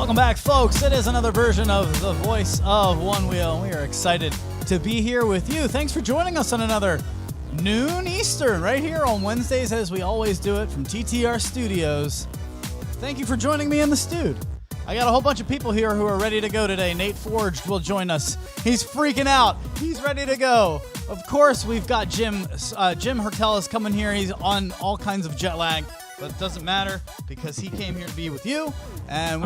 Welcome back, folks. It is another version of the Voice of Onewheel. We are excited to be here with you. Thanks for joining us on another noon Eastern right here on Wednesdays, as we always do it from TTR Studios. Thank you for joining me in the studio. I got a whole bunch of people here who are ready to go today. Nate Forge will join us. He's freaking out. He's ready to go. Of course, we've got Jim Hertel is coming here. He's on all kinds of jet lag, but it doesn't matter because he came here to be with you, and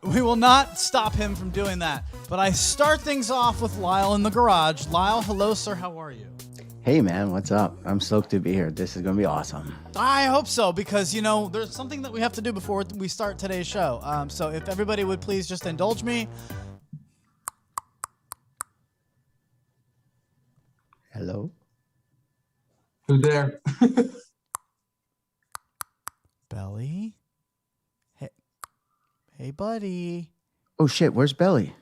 we will not stop him from doing that. But I start things off with Lyle in the garage. Lyle, hello, sir. How are you? Hey, man, what's up? I'm stoked to be here. This is going to be awesome. I hope so, because, you know, there's something that we have to do before we start today's show. So if everybody would please just indulge me. Hello? Who's there? Belly? Hey, buddy. Oh, shit, where's Belly?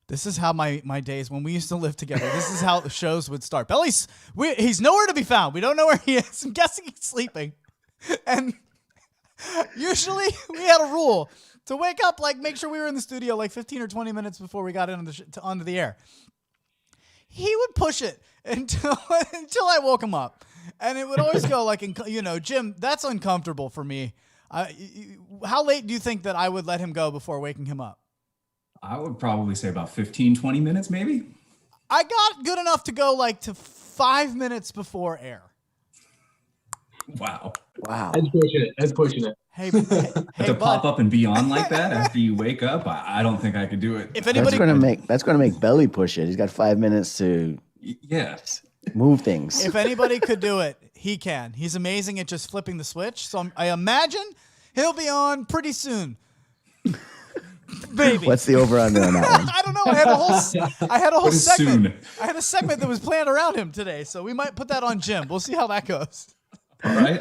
This is how my days, when we used to live together, this is how the shows would start. He's nowhere to be found. We don't know where he is. I'm guessing he's sleeping. And usually we had a rule to wake up, make sure we were in the studio 15 or 20 minutes before we got onto the air. He would push it until I woke him up. And it would always go Jim, that's uncomfortable for me. How late do you think that I would let him go before waking him up? I would probably say about 15, 20 minutes, maybe. I got good enough to go to 5 minutes before air. Wow. That's pushing it. Hey, to pop up and be on like that after you wake up, I don't think I could do it. If anybody, that's gonna make Belly push it. He's got 5 minutes to move things. If anybody could do it, he can. He's amazing at just flipping the switch. So I imagine he'll be on pretty soon. Baby. What's the over-under on that one? I don't know. I had a whole segment. Soon? I had a segment that was planned around him today, so we might put that on Jim. We'll see how that goes. All right.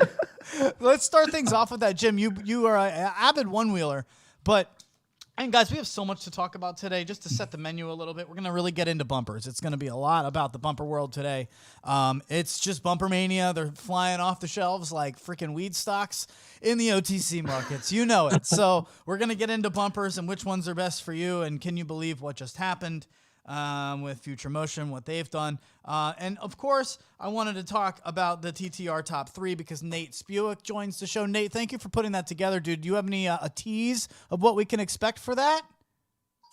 Let's start things off with that, Jim. You are an avid one-wheeler, and guys, we have so much to talk about today. Just to set the menu a little bit, we're going to really get into bumpers. It's going to be a lot about the bumper world today. It's just bumper mania. They're flying off the shelves like freaking weed stocks in the OTC markets. You know it. So we're going to get into bumpers and which ones are best for you, and can you believe what just happened with Future Motion, what they've done. And, of course, I wanted to talk about the TTR Top 3 because Nate Speiwik joins the show. Nate, thank you for putting that together, dude. Do you have any a tease of what we can expect for that?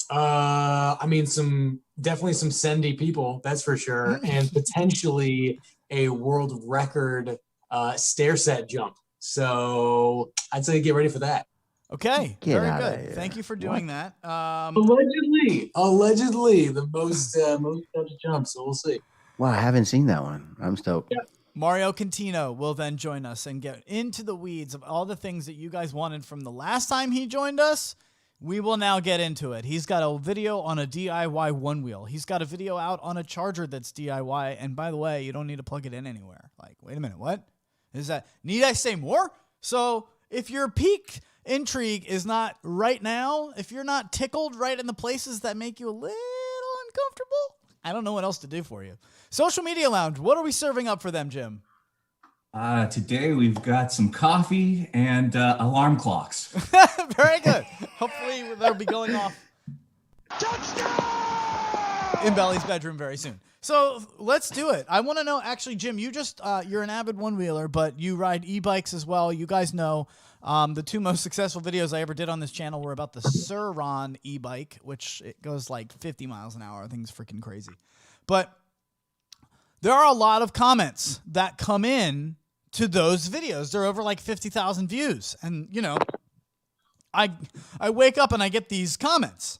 Definitely some sendy people, that's for sure, and potentially a world record stair set jump. So I'd say get ready for that. Okay, very good. Thank you for doing that. Allegedly, the most jumps. So we'll see. Wow, I haven't seen that one. I'm stoked. Yeah. Mario Contino will then join us and get into the weeds of all the things that you guys wanted from the last time he joined us. We will now get into it. He's got a video on a DIY one wheel. He's got a video out on a charger that's DIY. And by the way, you don't need to plug it in anywhere. Wait a minute, what? Is that? Need I say more? So if your peak intrigue is not right now, if you're not tickled right in the places that make you a little uncomfortable, I don't know what else to do for you. Social Media Lounge, what are we serving up for them, Jim? Today we've got some coffee and alarm clocks. Very good. Hopefully they'll be going off in Belly's bedroom very soon. So let's do it. I want to know, actually, Jim, you're an avid one-wheeler, but you ride e-bikes as well. You guys know the two most successful videos I ever did on this channel were about the Sur-Ron e-bike, which it goes 50 miles an hour. I think it's freaking crazy. But there are a lot of comments that come in to those videos. They're over 50,000 views. And, I wake up and I get these comments.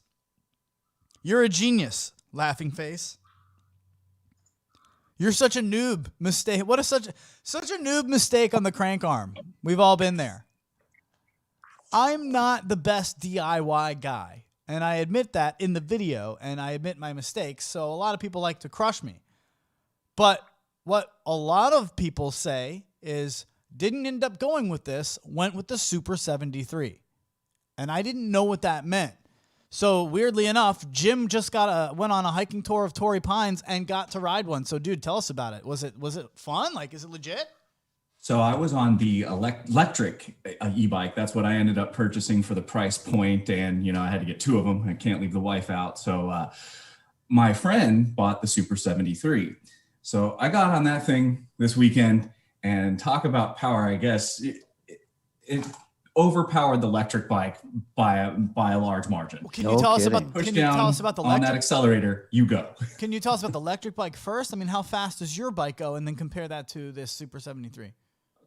You're a genius, laughing face. You're such a noob mistake. What is such a noob mistake on the crank arm? We've all been there. I'm not the best DIY guy, and I admit that in the video, and I admit my mistakes, so a lot of people like to crush me. But what a lot of people say is, didn't end up going with this, went with the Super 73. And I didn't know what that meant. So weirdly enough, Jim just went on a hiking tour of Torrey Pines and got to ride one. So dude, tell us about it. Was it fun? Is it legit? So I was on the electric e-bike. That's what I ended up purchasing for the price point. And, I had to get 2 of them. I can't leave the wife out. So my friend bought the Super 73. So I got on that thing this weekend, and talk about power. I guess it overpowered the electric bike by a large margin. Well, can you tell us about the on that accelerator, you go. Can you tell us about the electric bike first? I mean, how fast does your bike go, and then compare that to this Super 73?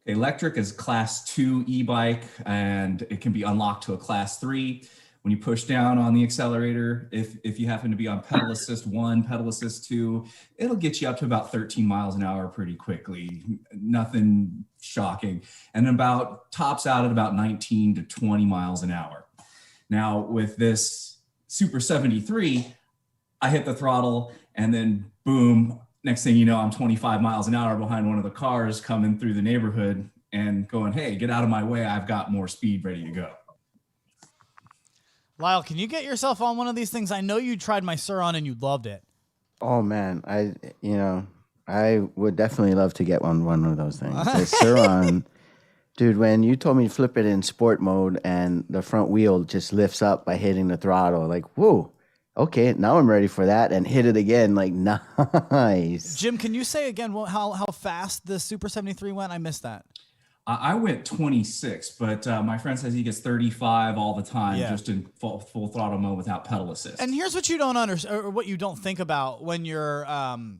Electric is class 2 e-bike, and it can be unlocked to a class 3. When you push down on the accelerator, if you happen to be on pedal assist 1, pedal assist 2, it'll get you up to about 13 miles an hour pretty quickly. Nothing shocking. And tops out at about 19 to 20 miles an hour. Now with this Super 73, I hit the throttle, and then boom, next thing you know, I'm 25 miles an hour behind one of the cars coming through the neighborhood and going, hey, get out of my way. I've got more speed ready to go. Lyle, can you get yourself on one of these things? I know you tried my Sur-On and you loved it. Oh man, I would definitely love to get one of those things. The Sur-On, dude, when you told me to flip it in sport mode and the front wheel just lifts up by hitting the throttle, like, whoa, okay, now I'm ready for that, and hit it again, like, nice. Jim, can you say again how fast the Super 73 went? I missed that. I went 26, but my friend says he gets 35 all the time, just in full throttle mode without pedal assist. And here's what you don't understand, or what you don't think about when you're on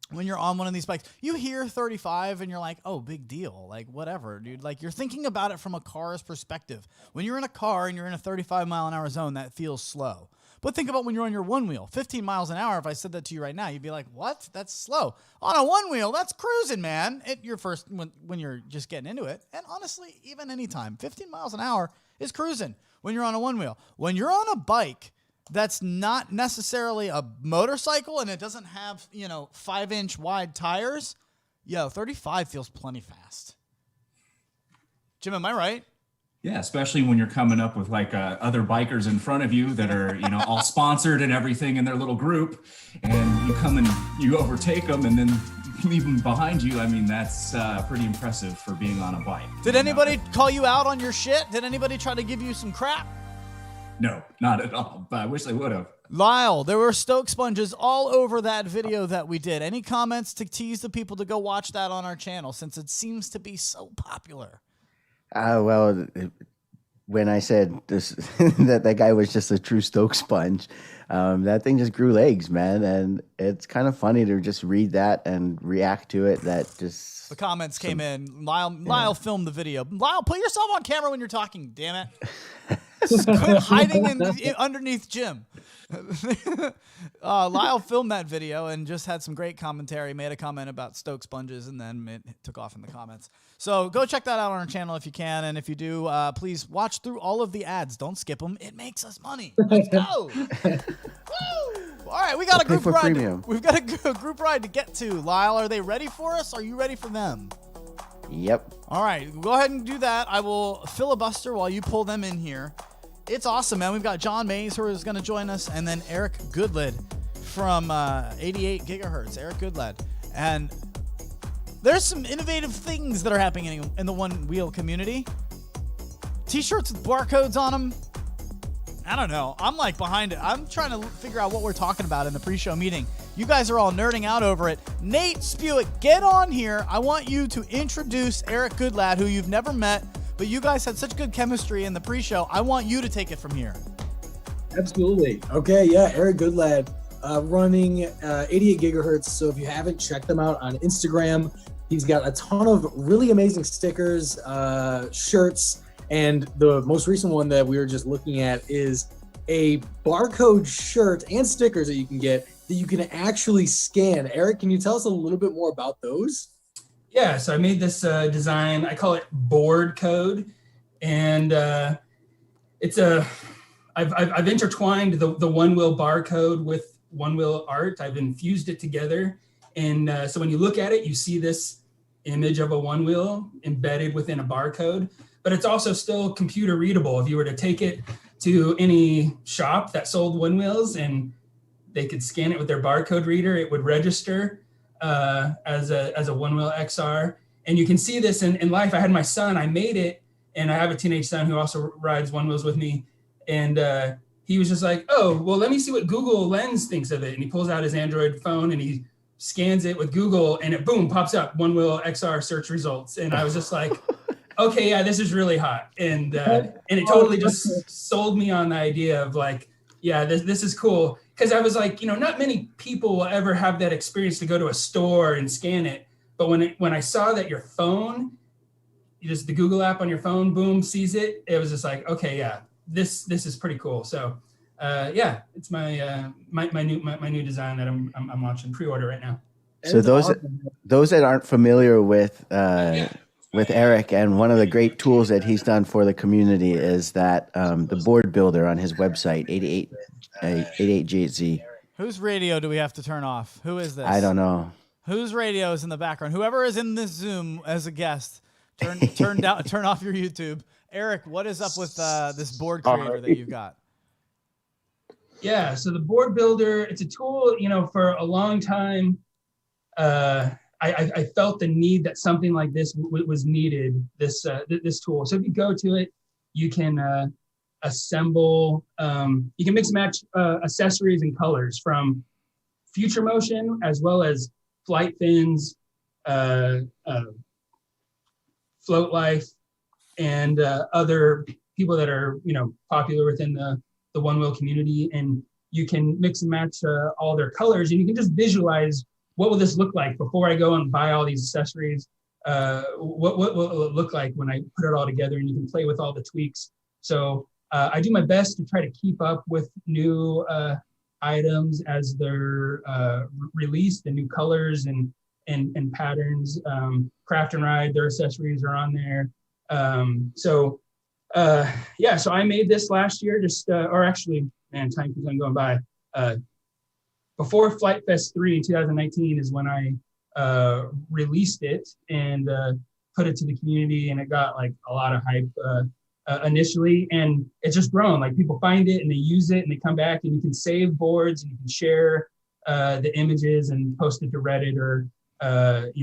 one of these bikes. You hear 35 and you're like, oh, big deal, like whatever, dude. Like, you're thinking about it from a car's perspective. When you're in a car and you're in a 35 mile an hour zone, that feels slow. But think about when you're on your one wheel, 15 miles an hour. If I said that to you right now, you'd be like, what? That's slow. On a one wheel, that's cruising, man. When you're just getting into it. And honestly, even anytime, 15 miles an hour is cruising when you're on a one wheel. When you're on a bike that's not necessarily a motorcycle and it doesn't have, 5-inch wide tires, 35 feels plenty fast. Jim, am I right? Yeah, especially when you're coming up with other bikers in front of you that are, all sponsored and everything in their little group, and you come and you overtake them and then leave them behind you. I mean, that's pretty impressive for being on a bike. Did anybody call you out on your shit? Did anybody try to give you some crap? No, not at all, but I wish they would have. Lyle, there were Stoke sponges all over that video that we did. Any comments to tease the people to go watch that on our channel, since it seems to be so popular? Well, when I said this, that guy was just a true Stoke sponge, that thing just grew legs, man. And it's kind of funny to just read that and react to it. The comments came in. Lyle filmed the video. Lyle, put yourself on camera when you're talking, damn it. Quit hiding underneath Jim. Lyle filmed that video and just had some great commentary, made a comment about Stoke sponges, and then it took off in the comments. So go check that out on our channel if you can. And if you do, please watch through all of the ads. Don't skip them. It makes us money. Let's go. Woo! All right, we got a group ride. Premium. We've got a group ride to get to. Lyle, are they ready for us? Are you ready for them? Yep. All right, go ahead and do that. I will filibuster while you pull them in here. It's awesome, man. We've got John Mays, who is going to join us, and then Erik Goodlad from 88 gigahertz. Erik Goodlad. And there's some innovative things that are happening in the One Wheel community. T-shirts with barcodes on them. I don't know. I'm like behind it. I'm trying to figure out what we're talking about in the pre-show meeting. You guys are all nerding out over it. Nate Speiwik, get on here. I want you to introduce Erik Goodlad, who you've never met, but you guys had such good chemistry in the pre-show. I want you to take it from here. Absolutely. Okay, yeah, Erik Goodlad, running 88 gigahertz. So if you haven't, check them out on Instagram. He's got a ton of really amazing stickers, shirts, and the most recent one that we were just looking at is a barcode shirt and stickers that you can get that you can actually scan. Erik, can you tell us a little bit more about those? Yeah, so I made this design. I call it board code, and I've intertwined the one wheel barcode with one wheel art. I've infused it together, and so when you look at it, you see this image of a one wheel embedded within a barcode, but it's also still computer readable. If you were to take it to any shop that sold one wheels and they could scan it with their barcode reader, it would register as a one wheel XR, And you can see this in life. I had my son, I made it, and I have a teenage son who also rides one wheels with me. And he was just like, oh, well, let me see what Google Lens thinks of it. And he pulls out his Android phone and he scans it with Google, and it boom pops up One Wheel XR search results. And I was just like, okay, yeah, this is really hot. And it totally just sold me on the idea of like, yeah, this is cool. Because I was like, not many people will ever have that experience to go to a store and scan it. But when I saw that your phone, just the Google app on your phone, boom, sees it, it was just like, okay, yeah, this is pretty cool. So yeah, it's my new design that I'm launching pre-order right now. So those that aren't familiar with Erik, and one of the great tools that he's done for the community is that the board builder on his website, 88GZ. Whose radio do we have to turn off? Who is this? I don't know. Whose radio is in the background? Whoever is in this Zoom as a guest, turn off your YouTube. Erik, what is up with this board creator that you've got? Yeah, so the board builder, it's a tool, for a long time, I felt the need that something like this was needed, this tool. So if you go to it, you can assemble, you can mix and match accessories and colors from future motion as well as flight fins, float life, and other people that are popular within the one wheel community. And you can mix and match all their colors, and you can just visualize what will this look like before I go and buy all these accessories. What will it look like when I put it all together? And you can play with all the tweaks. So I do my best to try to keep up with new items as they're released, the new colors and patterns. Craft and Ride, their accessories are on there. So I made this last year, time keeps on going by. Before Flight Fest 3 in 2019 is when I released it and put it to the community, and it got like a lot of hype initially, and it's just grown. Like, people find it and they use it and they come back, and you can save boards and you can share the images and post it to Reddit or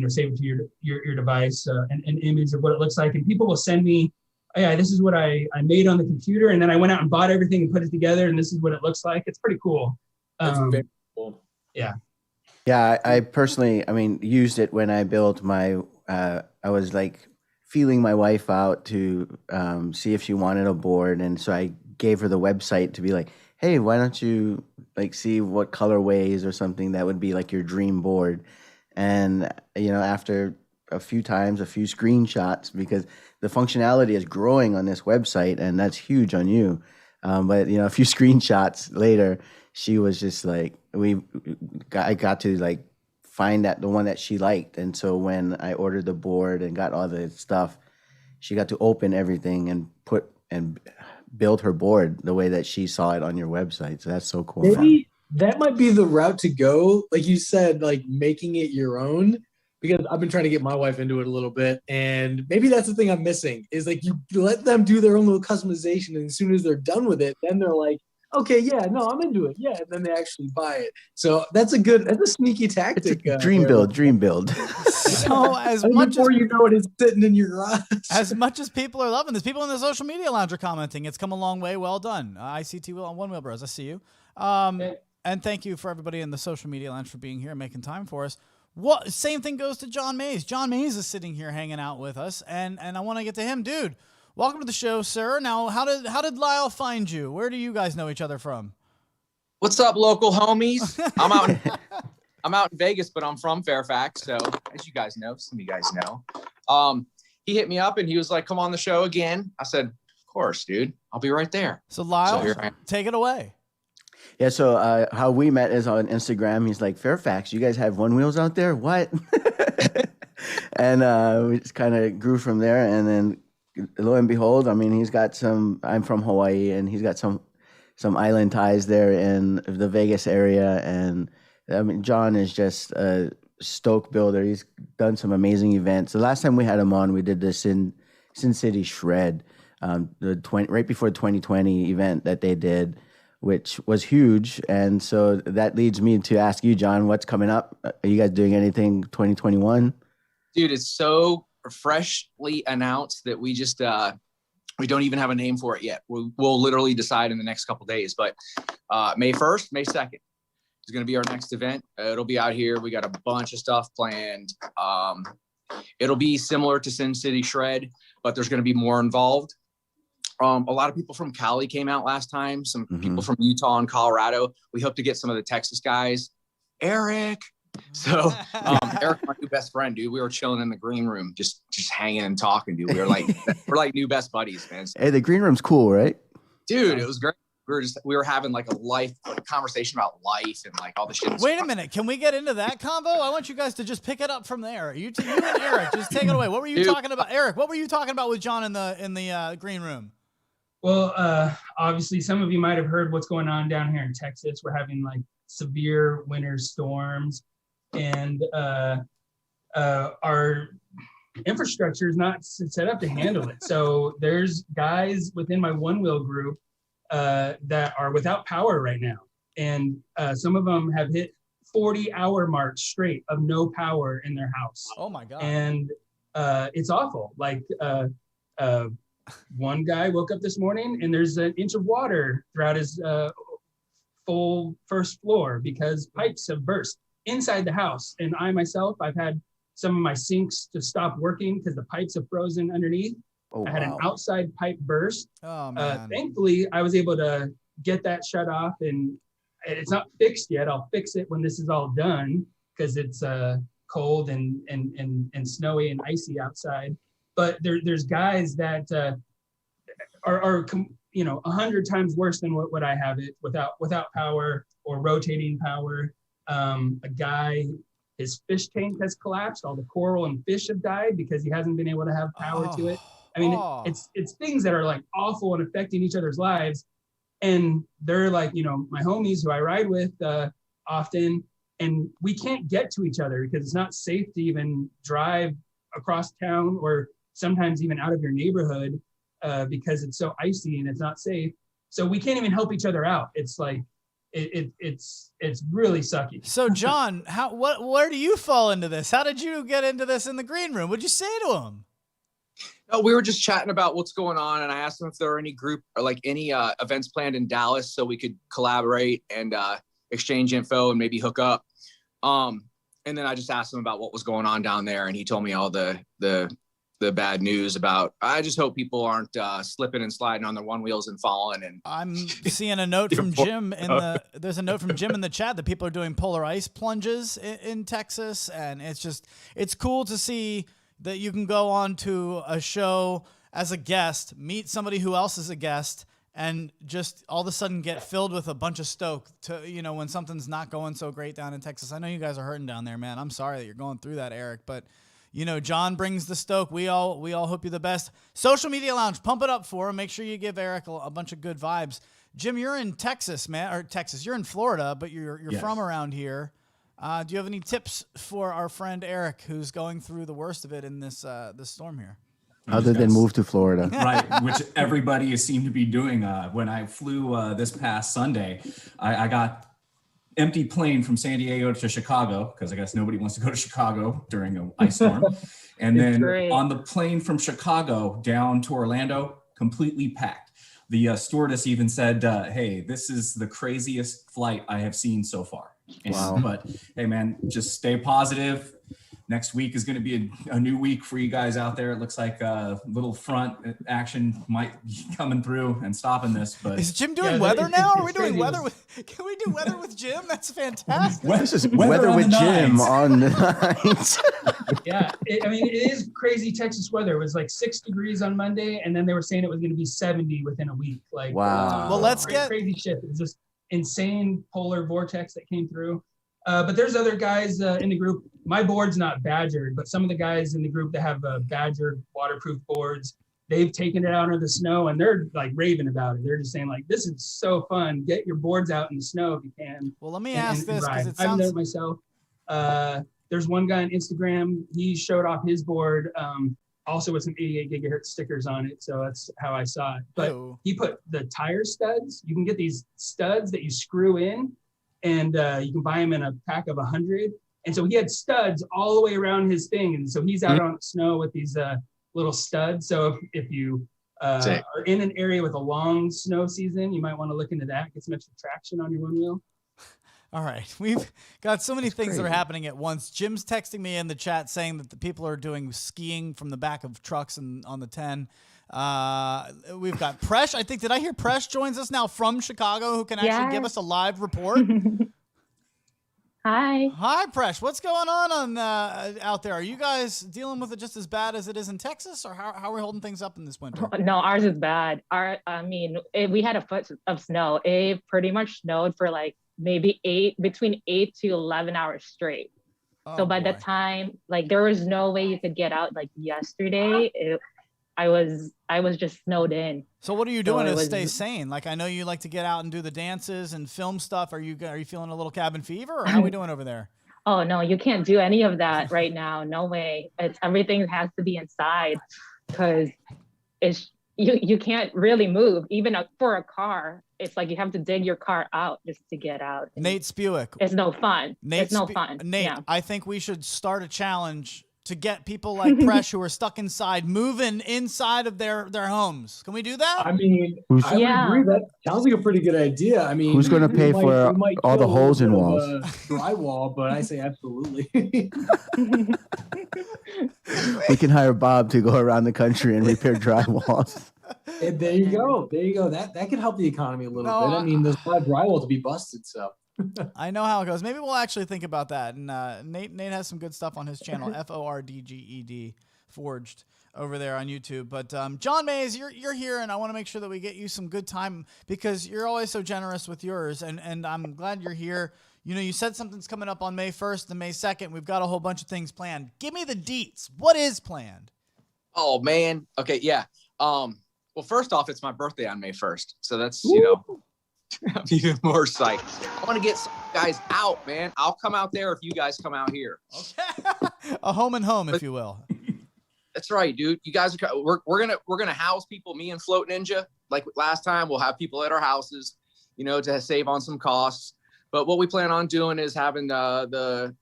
save it to your device, an image of what it looks like. And people will send me, oh, yeah, this is what I made on the computer, and then I went out and bought everything and put it together, and this is what it looks like. It's pretty cool. That's very cool. Yeah. Yeah, I personally, used it when I built my, I was like feeling my wife out to see if she wanted a board. And so I gave her the website to be like, hey, why don't you like see what colorways or something that would be like your dream board. And, after a few screenshots, because the functionality is growing on this website, and that's huge on you. But, a few screenshots later, she was just like, I got to like find the one that she liked. And so when I ordered the board and got all the stuff, she got to open everything and build her board the way that she saw it on your website. So that's so cool. Maybe that might be the route to go. Like you said, like making it your own, because I've been trying to get my wife into it a little bit. And maybe that's the thing I'm missing, is like you let them do their own little customization. And as soon as they're done with it, then they're like, okay, yeah, no, I'm into it. Yeah. And then they actually buy it. So that's a sneaky tactic. It's a dream build. So before you know it, it's sitting in your garage. As much as people are loving this, people in the social media lounge are commenting. It's come a long way. Well done. ICT Wheel on One Wheel Bros. I see you. And thank you for everybody in the social media lounge for being here and making time for us. Same thing goes to John Mays. John Mays is sitting here hanging out with us, and I want to get to him. Dude, welcome to the show, sir. Now, how did Lyle find you? Where do you guys know each other from? What's up, local homies? I'm out in Vegas, but I'm from Fairfax. So as you guys know, some of you guys know, he hit me up and he was like, come on the show again. I said, of course, dude, I'll be right there. So Lyle, take it away. Yeah, so how we met is on Instagram. He's like, Fairfax, you guys have one wheels out there? What? And we just kind of grew from there. And then lo and behold, he's got I'm from Hawaii, and he's got some island ties there in the Vegas area. And John is just a stoke builder. He's done some amazing events. The last time we had him on, we did the Sin City Shred, right before the 2020 event that they did, which was huge. And so that leads me to ask you, John, what's coming up? Are you guys doing anything 2021? Dude, it's so freshly announced that we just we don't even have a name for it yet. We'll literally decide in the next couple days. But May 1st, May 2nd is going to be our next event. It'll be out here. We got a bunch of stuff planned. It'll be similar to Sin City Shred, but there's going to be more involved. A lot of people from Cali came out last time. Some people from Utah and Colorado. We hope to get some of the Texas guys. Erik. So Erik, my new best friend, dude. We were chilling in the green room, just hanging and talking, dude. We're like new best buddies, man. Hey, the green room's cool, right? Dude, it was great. We were having like a conversation about life and like all the shit. Wait a minute, can we get into that combo? I want you guys to just pick it up from there. You and Erik, just take it away. What were you talking about, Erik? What were you talking about with John in the green room? Well, obviously, some of you might have heard what's going on down here in Texas. We're having like severe winter storms, and our infrastructure is not set up to handle it. So there's guys within my Onewheel group that are without power right now, and some of them have hit 40-hour mark straight of no power in their house. Oh my God! And it's awful. Like one guy woke up this morning and there's an inch of water throughout his full first floor because pipes have burst inside the house. And I myself, I've had some of my sinks to stop working because the pipes have frozen underneath. Oh, I had an outside pipe burst. Oh man! Thankfully, I was able to get that shut off, and it's not fixed yet. I'll fix it when this is all done because it's cold and snowy and icy outside. But there's guys that are 100 times worse than what I have it without power or rotating power. A guy, his fish tank has collapsed. All the coral and fish have died because he hasn't been able to have power to it. I mean, it's things that are like awful and affecting each other's lives. And they're like, my homies who I ride with often, and we can't get to each other because it's not safe to even drive across town or sometimes even out of your neighborhood because it's so icy and it's not safe. So we can't even help each other out. It's like, it's really sucky. So John, where do you fall into this? How did you get into this in the green room? What'd you say to him? No, we were just chatting about what's going on, and I asked them if there are any group or like any events planned in Dallas so we could collaborate and exchange info and maybe hook up. And then I just asked him about what was going on down there, and he told me all the bad news about. I just hope people aren't slipping and sliding on their Onewheels and falling. And I'm seeing a note from Jim there's a note from Jim in the chat that people are doing polar ice plunges in Texas, and it's cool to see that you can go on to a show as a guest, meet somebody who else is a guest, and just all of a sudden get filled with a bunch of stoke to, when something's not going so great down in Texas. I know you guys are hurting down there, man. I'm sorry that you're going through that, Erik, but John brings the stoke. We all hope you the best. Social Media Lounge, pump it up for him. Make sure you give Erik a bunch of good vibes. Jim, you're in Texas, man, or Texas. You're in Florida, but you're Yes. from around here. Do you have any tips for our friend Erik, who's going through the worst of it in this storm here? Other than move to Florida. Right, which everybody seemed to be doing. When I flew this past Sunday, I got empty plane from San Diego to Chicago because I guess nobody wants to go to Chicago during an ice storm. And then on the plane from Chicago down to Orlando, completely packed. The stewardess even said, hey, this is the craziest flight I have seen so far. Wow. But hey, man, just stay positive. Next week is going to be a new week for you guys out there. It looks like a little front action might be coming through and stopping this. But is Jim doing weather now? Are we doing weather can we do weather with Jim? That's fantastic. This is weather with Jim on the night. Yeah, it is crazy Texas weather. It was like 6 degrees on Monday, and then they were saying it was going to be 70 within a week. Like, wow. Well, let's get crazy shit. It was just insane polar vortex that came through. But there's other guys in the group. My board's not badgered, but some of the guys in the group that have badgered waterproof boards, they've taken it out of the snow and they're like raving about it. They're just saying like, this is so fun. Get your boards out in the snow if you can. Well, let me ask this because it I've done sounds it myself. There's one guy on Instagram. He showed off his board, also with some 88 gigahertz stickers on it. So that's how I saw it. But he put the tire studs. You can get these studs that you screw in, and you can buy them in a pack of 100. And so he had studs all the way around his thing. And so he's out on the snow with these little studs. So if you are in an area with a long snow season, you might want to look into that, get some extra traction on your one wheel. All right. We've got so many things that are happening at once. Jim's texting me in the chat saying that the people are doing skiing from the back of trucks and on the 10. We've got Presh. I think, did I hear Presh joins us now from Chicago, who can actually give us a live report? Hi. Hi, Presh. What's going on out there? Are you guys dealing with it just as bad as it is in Texas, or how are we holding things up in this winter? No, ours is bad. We had a foot of snow. It pretty much snowed for like maybe between 8 to 11 hours straight. So by the time, like, there was no way you could get out. Like yesterday, I was just snowed in. So what are you doing to stay sane? Like, I know you like to get out and do the dances and film stuff. Are you feeling a little cabin fever, or how are we doing over there? Oh no, you can't do any of that right now. No way. Everything has to be inside, because you can't really move. Even for a car, it's like you have to dig your car out just to get out. Nate Speiwik. It's no fun. It's no fun. Nate, yeah. I think we should start a challenge to get people like Presh who are stuck inside moving inside of their homes. Can we do that? I mean, I would agree. That sounds like a pretty good idea. I mean, who's going to pay for all the holes in walls? Drywall, but I say absolutely. We can hire Bob to go around the country and repair drywalls. And there you go. There you go. That could help the economy a little bit. I mean, there's a lot of drywall to be busted, so. I know how it goes. Maybe we'll actually think about that. And Nate has some good stuff on his channel, FORDGED, Forged, over there on YouTube. But John Mays, you're here, and I want to make sure that we get you some good time, because you're always so generous with yours. And I'm glad you're here. You know, you said something's coming up on May 1st and May 2nd. We've got a whole bunch of things planned. Give me the deets. What is planned? Oh, man. Okay, yeah. Well, first off, it's my birthday on May 1st. So that's, I'm even more psyched. I want to get some guys out, man. I'll come out there if you guys come out here. Okay. A home and home, if you will. That's right, dude. You guys are we're gonna house people. Me and Float Ninja, like last time, we'll have people at our houses, to save on some costs. But what we plan on doing is having the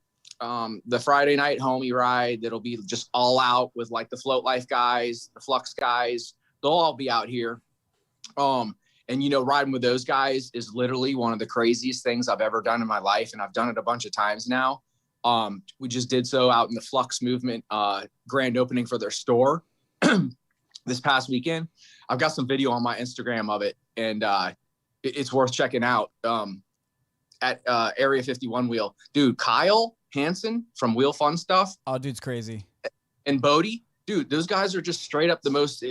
Friday night homie ride that'll be just all out with like the Float Life guys, the Flux guys. They'll all be out here. And riding with those guys is literally one of the craziest things I've ever done in my life. And I've done it a bunch of times now. We just did so out in the Flux Movement grand opening for their store this past weekend. I've got some video on my Instagram of it, and it's worth checking out at Area 51 Wheel. Dude, Kyle Hansen from Wheel Fun Stuff. Oh, dude's crazy. And Bodie, dude, those guys are just straight up the most.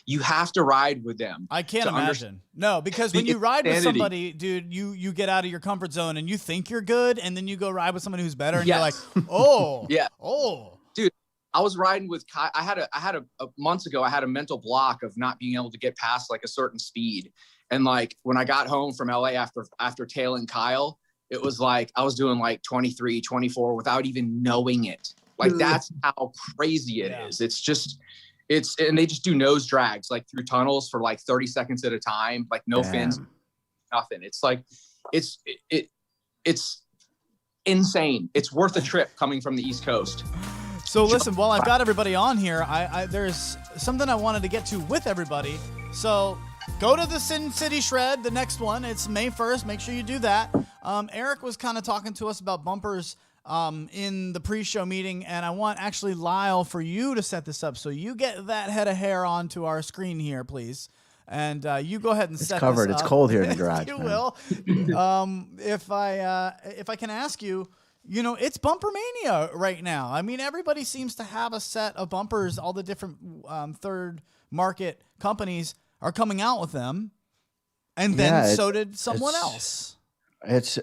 You have to ride with them. I can't imagine. No, because when you ride with somebody, dude, you get out of your comfort zone and you think you're good, and then you go ride with somebody who's better, and you're like, oh, yeah, oh, dude. I was riding with Kyle. I had a months ago. I had a mental block of not being able to get past like a certain speed, and like when I got home from LA after tailing Kyle, it was like I was doing like 23, 24 without even knowing it. Like that's how crazy it is. It's just. And they just do nose drags like through tunnels for like 30 seconds at a time, like no fins, nothing. It's like, it's insane. It's worth a trip coming from the East Coast. So listen, while I've got everybody on here, there's something I wanted to get to with everybody. So go to the Sin City Shred, the next one. It's May 1st. Make sure you do that. Erik was kind of talking to us about bumpers in the pre-show meeting, and I want actually Lyle for you to set this up. So you get that head of hair onto our screen here, please, and you go ahead and set covered. This up. It's cold here in the garage. You will. If I can ask you, it's Bumper Mania right now. I mean, everybody seems to have a set of bumpers. All the different third market companies are coming out with them, and then so did someone else. It's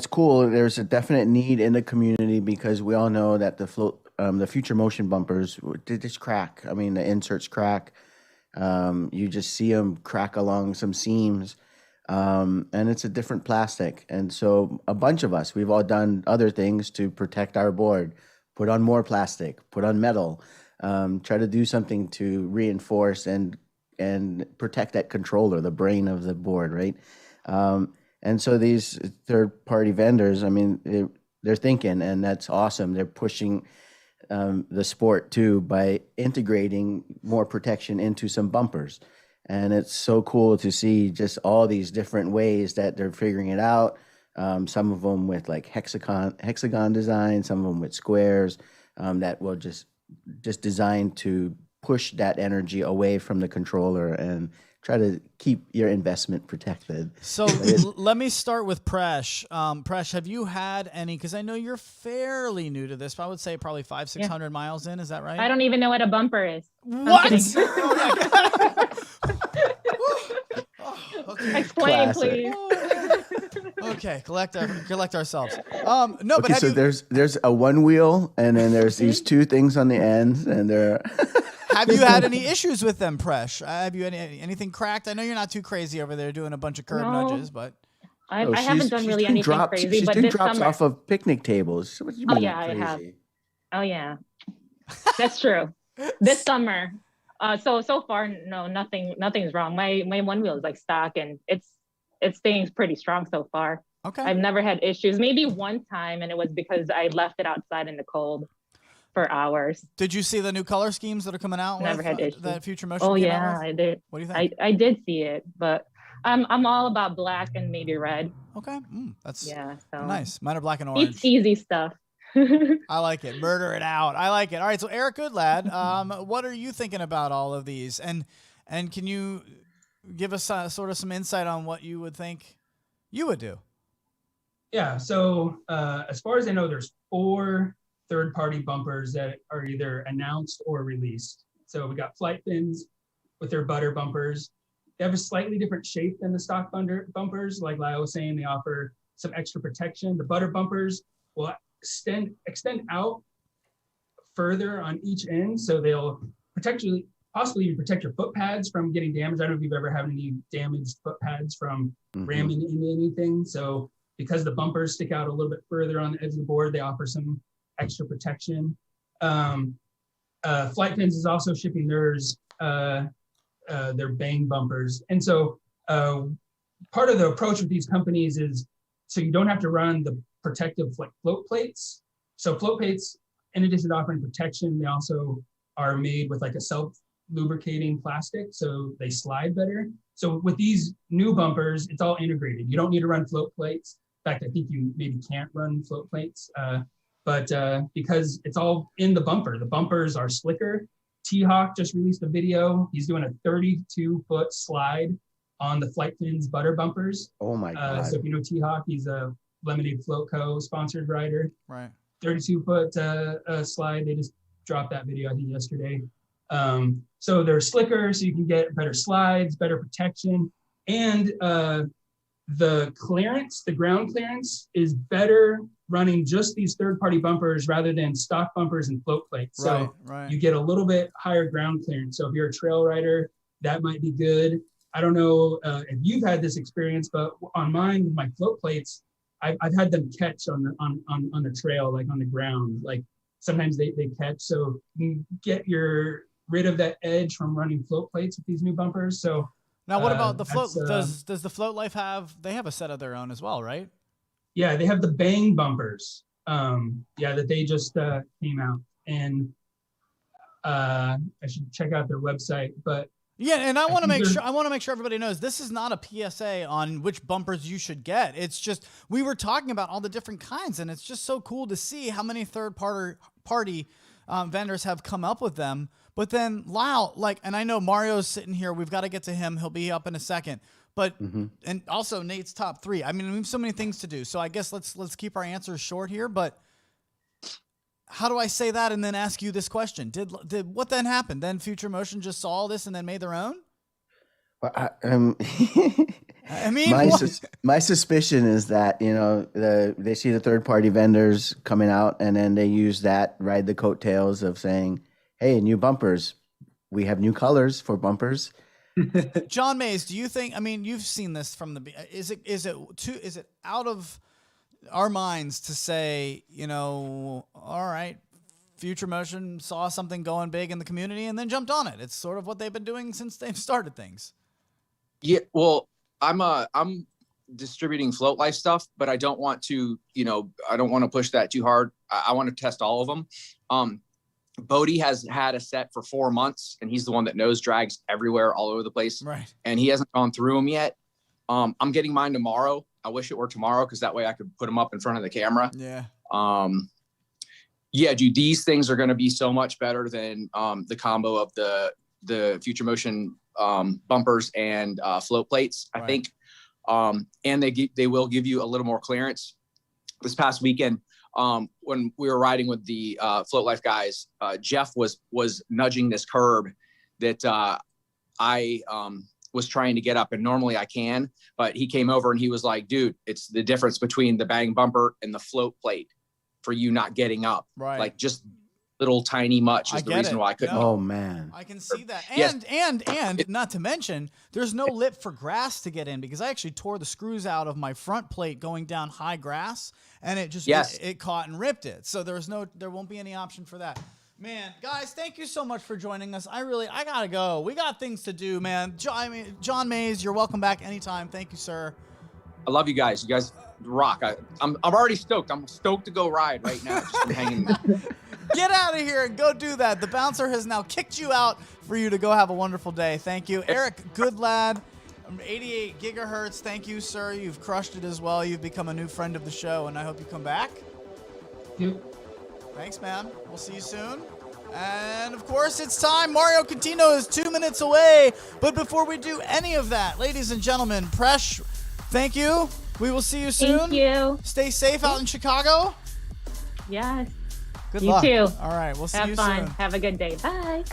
cool. There's a definite need in the community because we all know that the future motion bumpers, they just crack. I mean, the inserts crack. You just see them crack along some seams, and it's a different plastic. And so a bunch of us, we've all done other things to protect our board, put on more plastic, put on metal, try to do something to reinforce and protect that controller, the brain of the board, right? And so these third-party vendors, I mean, they're thinking, and that's awesome. They're pushing the sport too by integrating more protection into some bumpers. And it's so cool to see just all these different ways that they're figuring it out. Some of them with like hexagon design, some of them with squares that will just designed to push that energy away from the controller and try to keep your investment protected. So let me start with Presh. Presh, have you had any, because I know you're fairly new to this, but I would say probably 500-600 miles in. Is that right? I don't even know what a bumper is. What? Okay. Explain, Classic. please. Okay, collect ourselves. No, but Okay, so there's a Onewheel, and then there's these two things on the ends, and they're. have you had any issues with them, Presh? Have you anything cracked? I know you're not too crazy over there doing a bunch of curb nudges, but I haven't done really anything crazy, She's but doing this drops summer. off of picnic tables. What do you mean Yeah, crazy? I have. Oh yeah, that's true. This summer, so far, no, nothing's wrong. My Onewheel is like stock, and it's staying pretty strong so far. okay. I've never had issues. Maybe one time, and it was because I left it outside in the cold for hours. Did you see the new color schemes that are coming out? Never with, had issues. that Future Motion. Oh came yeah, out with? I did. What do you think? I did see it, but I'm all about black and maybe red. Okay, that's Yeah, so nice. Mine are black and orange. It's easy stuff. I like it. Murder it out. I like it. All right. So Erik Goodlad, what are you thinking about all of these? And can you give us sort of some insight on what you would think you would do? Yeah. So as far as I know, there's 4 third-party bumpers that are either announced or released. So we got Flight Fins with their butter bumpers. They have a slightly different shape than the stock bumpers. Like Lyle was saying, they offer some extra protection. The butter bumpers will extend out further on each end, so they'll possibly even protect your foot pads from getting damaged. I don't know if you've ever had any damaged foot pads from ramming into anything. So because the bumpers stick out a little bit further on the edge of the board, they offer some extra protection. Flight Fins is also shipping theirs, their bang bumpers. And so part of the approach with these companies is so you don't have to run the protective like float plates. So float plates, in addition to offering protection, they also are made with like a self-lubricating plastic, so they slide better. So with these new bumpers, it's all integrated. You don't need to run float plates. In fact, I think you maybe can't run float plates, but because it's all in the bumpers are slicker. T-Hawk just released a video. He's doing a 32-foot slide on the Flight Fins butter bumpers. Oh my God. So if you know T-Hawk, he's a Lemonade Float Co. sponsored rider. Right. 32-foot slide. They just dropped that video, I think, yesterday. So they're slicker, so you can get better slides, better protection. And the ground clearance is better running just these third-party bumpers rather than stock bumpers and float plates. So you get a little bit higher ground clearance. So if you're a trail rider, that might be good. I don't know if you've had this experience, but on mine, my float plates, I've had them catch on the trail, like on the ground. Like sometimes they catch, so you get rid of that edge from running float plates with these new bumpers. So now, what about the float? Does the Float Life have? They have a set of their own as well, right? Yeah, they have the bang bumpers. That they just came out, and I should check out their website. But yeah, and I want to make sure everybody knows this is not a PSA on which bumpers you should get. It's just we were talking about all the different kinds, and it's just so cool to see how many third-party vendors have come up with them. But then Lyle, and I know Mario's sitting here. We've got to get to him. He'll be up in a second. But and also Nate's top 3. I mean, we have so many things to do. So I guess let's keep our answers short here. But how do I say that and then ask you this question? Did what then happen? Then Future Motion just saw all this and then made their own? Well, I mean, my suspicion is that they see the third-party vendors coming out, and then they use that, ride the coattails of saying, "Hey, new bumpers. We have new colors for bumpers." John Mays, do you think? I mean, you've seen this from the. Is it out of our minds to say, all right, Future Motion saw something going big in the community and then jumped on it? It's sort of what they've been doing since they've started things. Yeah, well, I'm distributing Float Life stuff, but I don't want to, I don't want to push that too hard. I want to test all of them. Bodie has had a set for 4 months, and he's the one that nose drags everywhere, all over the place. Right. And he hasn't gone through them yet. I'm getting mine tomorrow. I wish it were tomorrow, because that way I could put them up in front of the camera. Yeah. Yeah, dude, these things are going to be so much better than the combo of the Future Motion bumpers and float plates, I think. And they will give you a little more clearance. This past weekend, when we were riding with the Float Life guys, Jeff was nudging this curb that I was trying to get up, and normally I can, but he came over and he was like, dude, it's the difference between the bang bumper and the float plate for you not getting up. Right. Like, just little tiny much is the reason why I couldn't. Oh man. I can see that. Yes. And not to mention, there's no lip for grass to get in, because I actually tore the screws out of my front plate going down high grass, and it just it caught and ripped it. So there won't be any option for that. Man, guys, thank you so much for joining us. I gotta go. We got things to do, man. John Mays, you're welcome back anytime. Thank you, sir. I love you guys. You guys rock. I'm already stoked. I'm stoked to go ride right now. Just been hanging. Get out of here and go do that. The bouncer has now kicked you out for you to go have a wonderful day. Thank you. Erik Goodlad, 88 gigahertz. Thank you, sir. You've crushed it as well. You've become a new friend of the show, and I hope you come back. Yep. Thanks, man. We'll see you soon. And, of course, it's time. Mario Contino is 2 minutes away. But before we do any of that, ladies and gentlemen, Presh, thank you. We will see you soon. Thank you. Stay safe out in Chicago. Yes. Good You luck. too. All right. We'll see you Have fun. soon. Have a good day. Bye.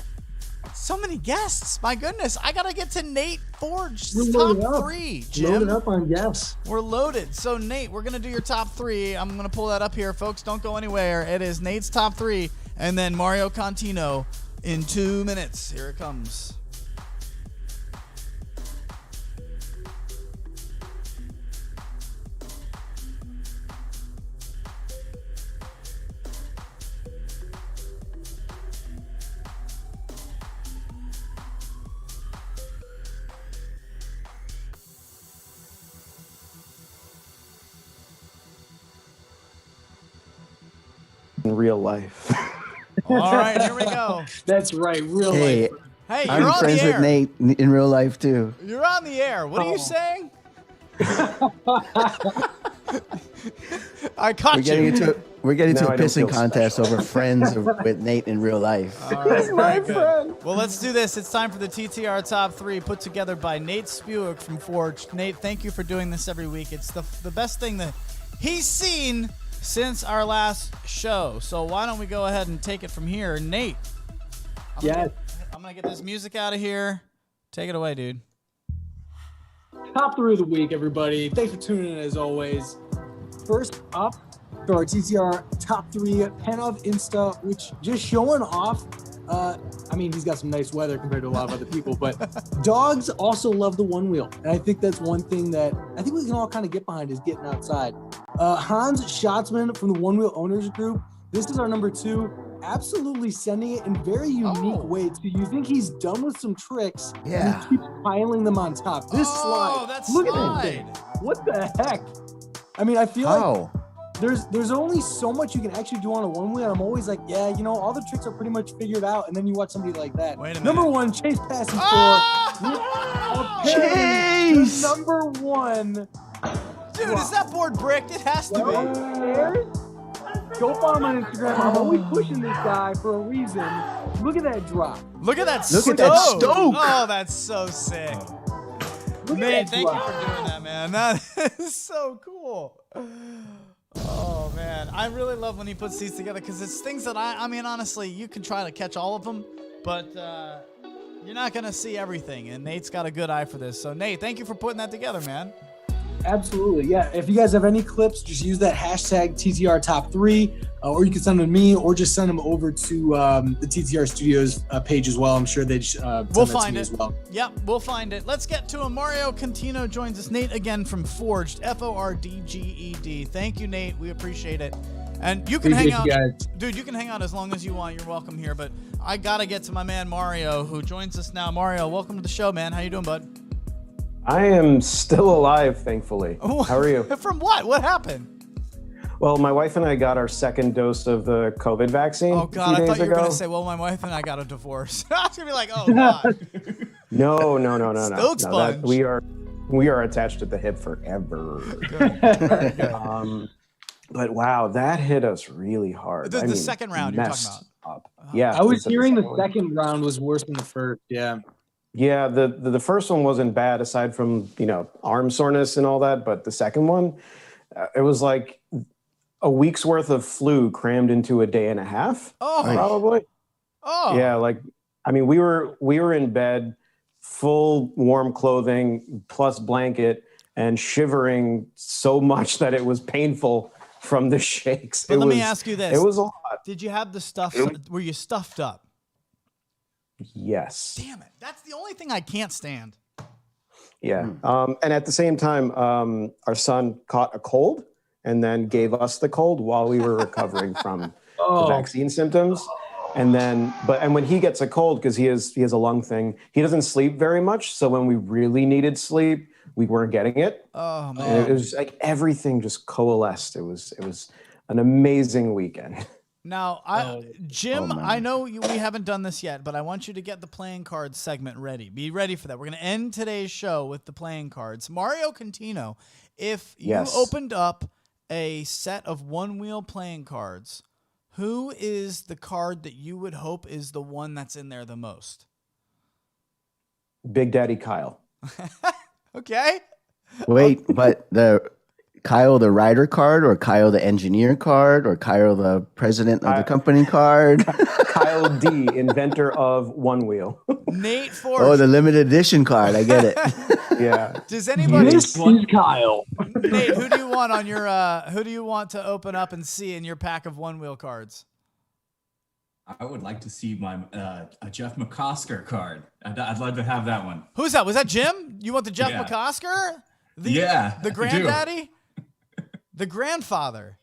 So many guests. My goodness. I got to get to Nate Forge's We're top loaded up. 3, Jim. Loaded up on guests. We're loaded. So, Nate, we're going to do your top 3. I'm going to pull that up here, folks. Don't go anywhere. It is Nate's top 3, and then Mario Contino in 2 minutes. Here it comes. In real life. All right, here we go. That's right, real Hey, life. Hey, you're I'm on friends the with air. Nate in real life too. You're on the air. What are you saying? I caught We're getting you. into Now a I don't pissing feel contest over friends with Nate in real life. All right, very good. Well, let's do this. It's time for the TTR Top 3 put together by Nate Speiwik from Forged. Nate, thank you for doing this every week. It's the best thing that he's seen since our last show. So why don't we go ahead and take it from here. Nate, I'm going to get this music out of here. Take it away, dude. Top 3 of the week, everybody. Thanks for tuning in as always. First up for our TTR Top 3 Pen of Insta, which just showing off. I mean, he's got some nice weather compared to a lot of other people, but dogs also love the Onewheel. And I think that's one thing that I think we can all kind of get behind is getting outside. Hans Schatzman from the Onewheel Owners Group. This is our number 2. Absolutely sending it in very unique way too. You think he's done with some tricks, and he keeps piling them on top. This slide, that's look slide. at this thing. What the heck? I mean, I feel like there's only so much you can actually do on a Onewheel. I'm always like, yeah, all the tricks are pretty much figured out, and then you watch somebody like that. Wait a minute. Number 1, Chase passing Chase! Number 1. Dude, is that board bricked? It has to be. Go follow him on Instagram. I'm always pushing this guy for a reason. Look at that drop. Look at that Look at that stoke. Oh, that's so sick. Nate, thank you for doing that, man. That is so cool. Oh, man. I really love when he puts these together because it's things that I mean, honestly, you can try to catch all of them, but you're not going to see everything. And Nate's got a good eye for this. So, Nate, thank you for putting that together, man. Absolutely, yeah. If you guys have any clips, just use that hashtag TTR Top 3, or you can send them to me, or just send them over to the TTR Studios page as well. I'm sure they we'll find it as well. Yep, we'll find it. Let's get to him. Mario Contino joins us. Nate again from Forged, Fordged. Thank you, Nate. We appreciate it. And you can hang out, dude. You can hang out as long as you want. You're welcome here. But I gotta get to my man Mario, who joins us now. Mario, welcome to the show, man. How you doing, bud? I am still alive, thankfully. How are you? From what? What happened? Well, my wife and I got our second dose of the COVID vaccine. Oh God, I thought you were going to say, well, my wife and I got a divorce. I was going to be like, oh God. No. Stokes sponge. We are attached at the hip forever. But wow, that hit us really hard. The second round you're talking about. Yeah. I was hearing the second round was worse than the first. Yeah. Yeah, the first one wasn't bad aside from, arm soreness and all that. But the second one, it was like a week's worth of flu crammed into a day and a half. Oh, probably. Oh, yeah. We were in bed, full warm clothing plus blanket, and shivering so much that it was painful from the shakes. But let me ask you this: it was a lot. Did you have the stuff? Were you stuffed up? Yes. Damn it! That's the only thing I can't stand. Yeah. And at the same time, our son caught a cold and then gave us the cold while we were recovering from the vaccine symptoms. And when he gets a cold, because he has a lung thing, he doesn't sleep very much. So when we really needed sleep, we weren't getting it. Oh man. And it was like everything just coalesced. It was an amazing weekend. Now, Jim, I know we haven't done this yet, but I want you to get the playing cards segment ready. Be ready for that. We're going to end today's show with the playing cards. Mario Contino, if you opened up a set of Onewheel playing cards, who is the card that you would hope is the one that's in there the most? Big Daddy Kyle. Okay. Wait, but Kyle the rider card, or Kyle the engineer card, or Kyle the president of the company card? Kyle D, inventor of Onewheel. Nate Forge. Oh, the limited edition card. I get it. Yeah. Does anybody? This is Kyle. Nate, who do you want on your? Who do you want to open up and see in your pack of Onewheel cards? I would like to see my a Jeff McCosker card. I'd love to have that one. Who's that? Was that Jim? You want the Jeff Yeah. McCosker? Yeah, The I do. granddaddy? The grandfather.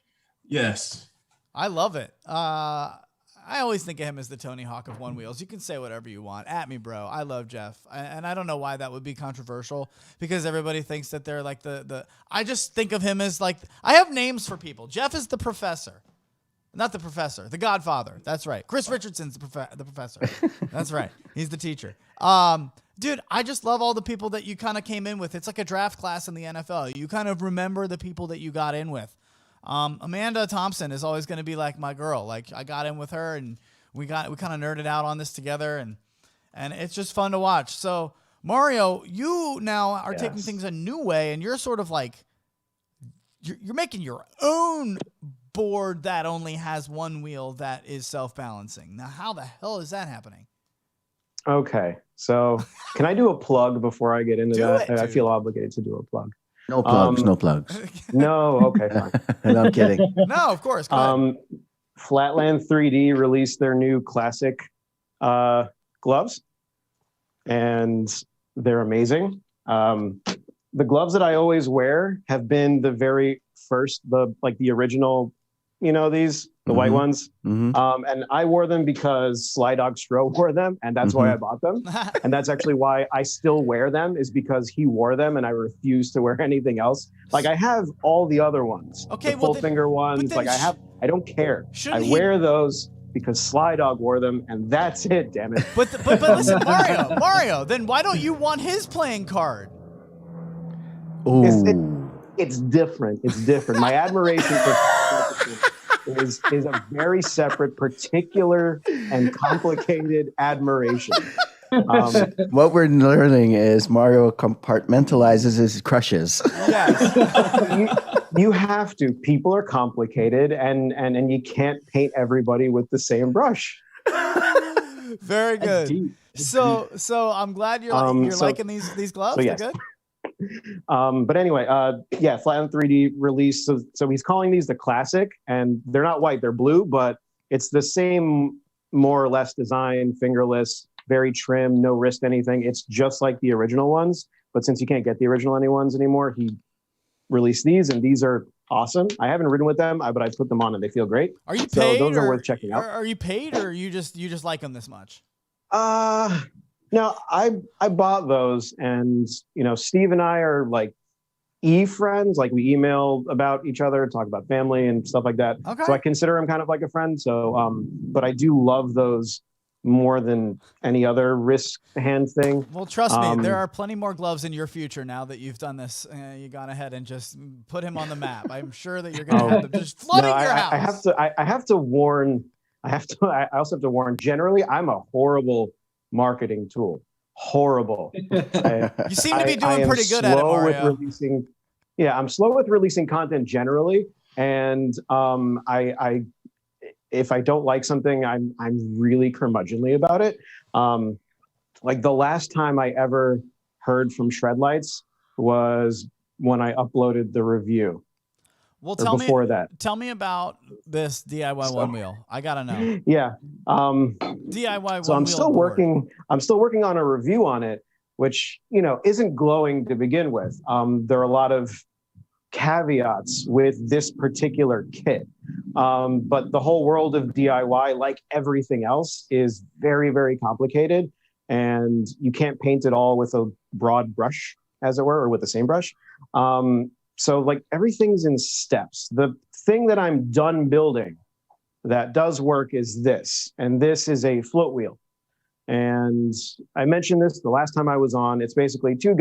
Yes. I love it. I always think of him as the Tony Hawk of Onewheels. You can say whatever you want. At me, bro. I love Jeff. And I don't know why that would be controversial, because everybody thinks that they're like I just think of him as like, I have names for people. Jeff is the professor. Not the professor, the godfather. That's right. Chris Richardson's the professor. That's right. He's the teacher. Dude, I just love all the people that you kind of came in with. It's like a draft class in the NFL. You kind of remember the people that you got in with. Amanda Thompson is always going to be like my girl. Like, I got in with her, and we kind of nerded out on this together, and it's just fun to watch. So, Mario, you now are taking things a new way, and you're sort of like, you're making your own board that only has one wheel that is self-balancing. Now, how the hell is that happening? Okay. So can I do a plug before I get into that? I feel obligated to do a plug. No plugs, no plugs. No, okay, fine. No, I'm kidding. No, of course. Go ahead. Flatland 3D released their new classic gloves, and they're amazing. The gloves that I always wear have been the very first, the original, the white ones. Mm-hmm. And I wore them because Sly Dog Stro wore them, and that's why I bought them. And that's actually why I still wear them, is because he wore them and I refuse to wear anything else. Like, I have all the other ones. Okay, the full finger ones. Like, I don't care. I wear those because Sly Dog wore them, and that's it, damn it. But listen, Mario, then why don't you want his playing card? Ooh. It's different. It's different. My admiration for is a very separate, particular, and complicated admiration. What we're learning is Mario compartmentalizes his crushes. Yes. You have to. People are complicated, and you can't paint everybody with the same brush. Very good. So I'm glad you're liking these gloves. So yes. They're good. But anyway, Flatland 3D released. So he's calling these the classic, and they're not white, they're blue, but it's the same, more or less, design, fingerless, very trim, no wrist anything. It's just like the original ones, but since you can't get the original ones anymore, he released these, and these are awesome. I haven't ridden with them, but I put them on and they feel great. Are you paid? So those are worth checking out. Are you paid, or you just like them this much? Now, I bought those, and Steve and I are like friends. Like we email about each other, talk about family and stuff like that. Okay. So I consider him kind of like a friend. So, but I do love those more than any other wrist hand thing. Well, trust me, there are plenty more gloves in your future now that you've done this. You gone ahead and just put him on the map. I'm sure that you're going to have them just flooding your house. I have to warn. I also have to warn. Generally, I'm a horrible marketing tool. Horrible. You seem to be doing pretty good at it, Mario. I'm slow with releasing content generally, and if I don't like something, I'm really curmudgeonly about it. Like the last time I ever heard from Shredlights was when I uploaded the review. Well, tell me about this DIY one wheel. I gotta know. Yeah. DIY so one wheel. I'm still working on a review on it, which isn't glowing to begin with. There are a lot of caveats with this particular kit, but the whole world of DIY, like everything else, is very, very complicated, and you can't paint it all with a broad brush, as it were, or with the same brush. So like everything's in steps. The thing that I'm done building that does work is this, and this is a float wheel. And I mentioned this the last time I was on. It's basically two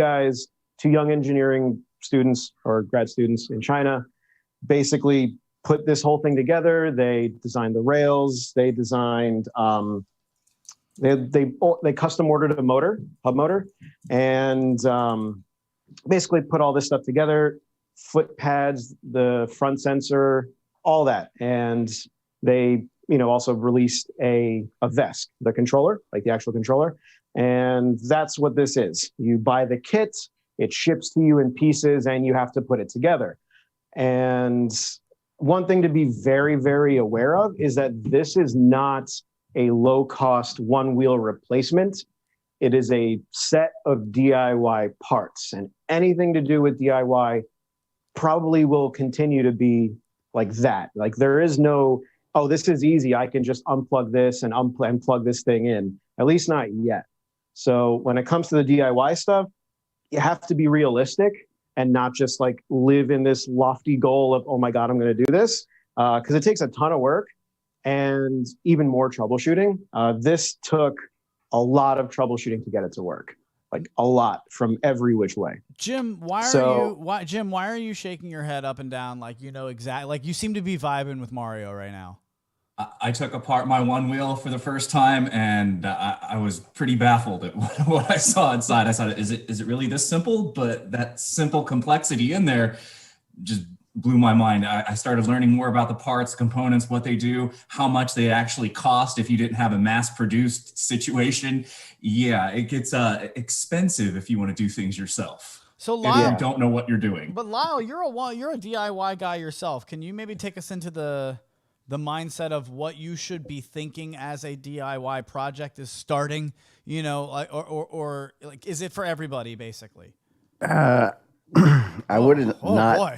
young engineering students or grad students in China, basically put this whole thing together. They designed the rails. They designed, they custom ordered a hub motor, and basically put all this stuff together. Foot pads, the front sensor, all that. And they, also released a VESC, the controller, like the actual controller. And that's what this is. You buy the kit, it ships to you in pieces, and you have to put it together. And one thing to be very, very aware of is that this is not a low-cost one-wheel replacement. It is a set of DIY parts, and anything to do with DIY probably will continue to be like that. Like there is no, oh, this is easy, I can just unplug this and plug this thing in. At least not yet. So when it comes to the DIY stuff, you have to be realistic and not just like live in this lofty goal of, oh my God, I'm going to do this. Because it takes a ton of work and even more troubleshooting. This took a lot of troubleshooting to get it to work. Like a lot from every which way. Jim, why are you shaking your head up and down like exactly, like you seem to be vibing with Mario right now? I took apart my one wheel for the first time, and I was pretty baffled at what I saw inside. I thought, is it really this simple? But that simple complexity in there just blew my mind. I started learning more about the parts, components, what they do, how much they actually cost if you didn't have a mass-produced situation. Yeah, it gets expensive if you want to do things yourself. So Lyle, you don't know what you're doing. But Lyle, you're a DIY guy yourself. Can you maybe take us into the mindset of what you should be thinking as a DIY project is starting? Or like, is it for everybody basically? I wouldn't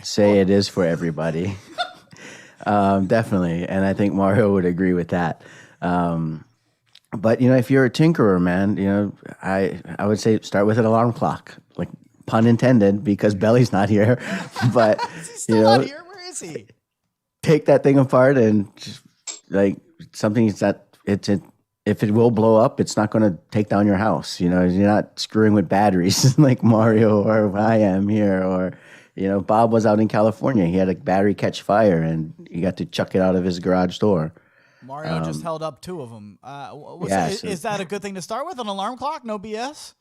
say it is for everybody. Definitely. And I think Mario would agree with that. But, if you're a tinkerer, man, I would say start with an alarm clock, like pun intended, because Belly's not here. But, is he still not here? Where is he? Take that thing apart and just like something that if it will blow up, it's not going to take down your house. You're not screwing with batteries like Mario or I am here. Or, Bob was out in California. He had a battery catch fire and he got to chuck it out of his garage door. Mario just held up two of them. Is that a good thing to start with? An alarm clock? No BS?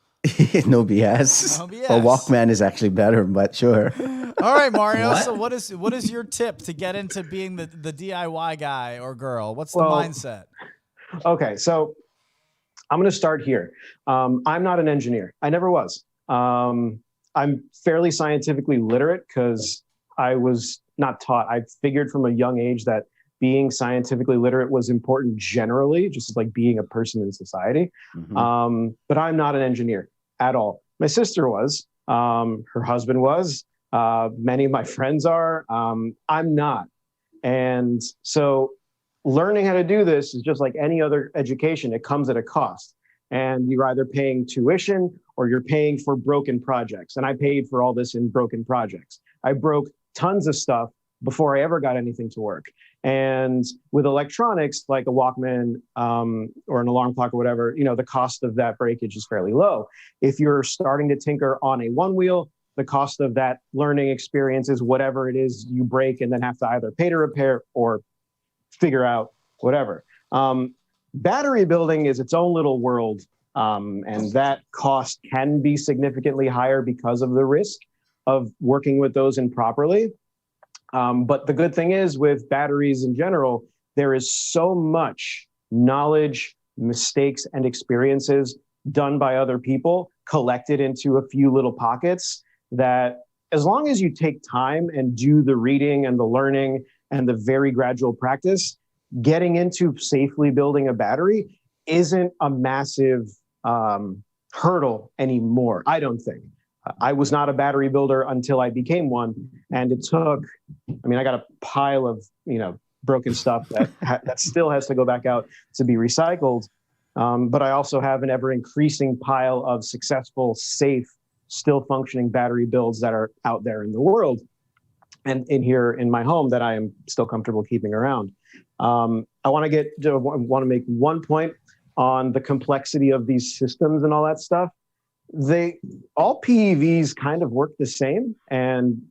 No BS. No BS. A Walkman is actually better, but sure. All right, Mario. So what is your tip to get into being the DIY guy or girl? What's the mindset? Okay, so I'm going to start here. I'm not an engineer. I never was. I'm fairly scientifically literate because I was not taught. I figured from a young age that being scientifically literate was important generally, just like being a person in society. Mm-hmm. But I'm not an engineer at all. My sister was. Her husband was. Many of my friends are. I'm not. And so learning how to do this is just like any other education. It comes at a cost. and you're either paying tuition or you're paying for broken projects. And I paid for all this in broken projects. I broke tons of stuff before I ever got anything to work. And with electronics, like a Walkman or an alarm clock or whatever, the cost of that breakage is fairly low. If you're starting to tinker on a Onewheel, the cost of that learning experience is whatever it is you break and then have to either pay to repair or figure out whatever. Battery building is its own little world, and that cost can be significantly higher because of the risk of working with those improperly. But the good thing is with batteries in general, there is so much knowledge, mistakes, and experiences done by other people collected into a few little pockets that as long as you take time and do the reading and the learning and the very gradual practice, getting into safely building a battery isn't a massive hurdle anymore, I don't think. I was not a battery builder until I became one. And it took, I got a pile of, broken stuff that still has to go back out to be recycled. But I also have an ever increasing pile of successful, safe, still functioning battery builds that are out there in the world and in here in my home that I am still comfortable keeping around. I want to make one point on the complexity of these systems and all that stuff. All PEVs kind of work the same. And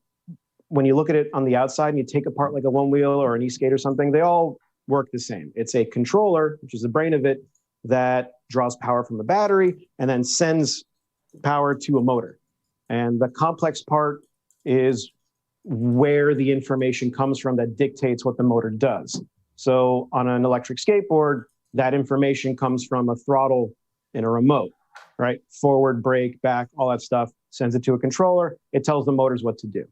when you look at it on the outside and you take apart like a Onewheel or an e-skate or something, they all work the same. It's a controller, which is the brain of it, that draws power from the battery and then sends power to a motor. And the complex part is where the information comes from that dictates what the motor does. So on an electric skateboard, that information comes from a throttle in a remote, right? Forward, brake, back, all that stuff, sends it to a controller. It tells the motors what to do.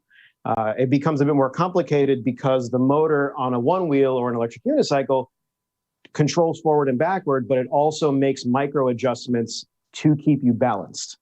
It becomes a bit more complicated because the motor on a Onewheel or an electric unicycle controls forward and backward, but it also makes micro adjustments to keep you balanced,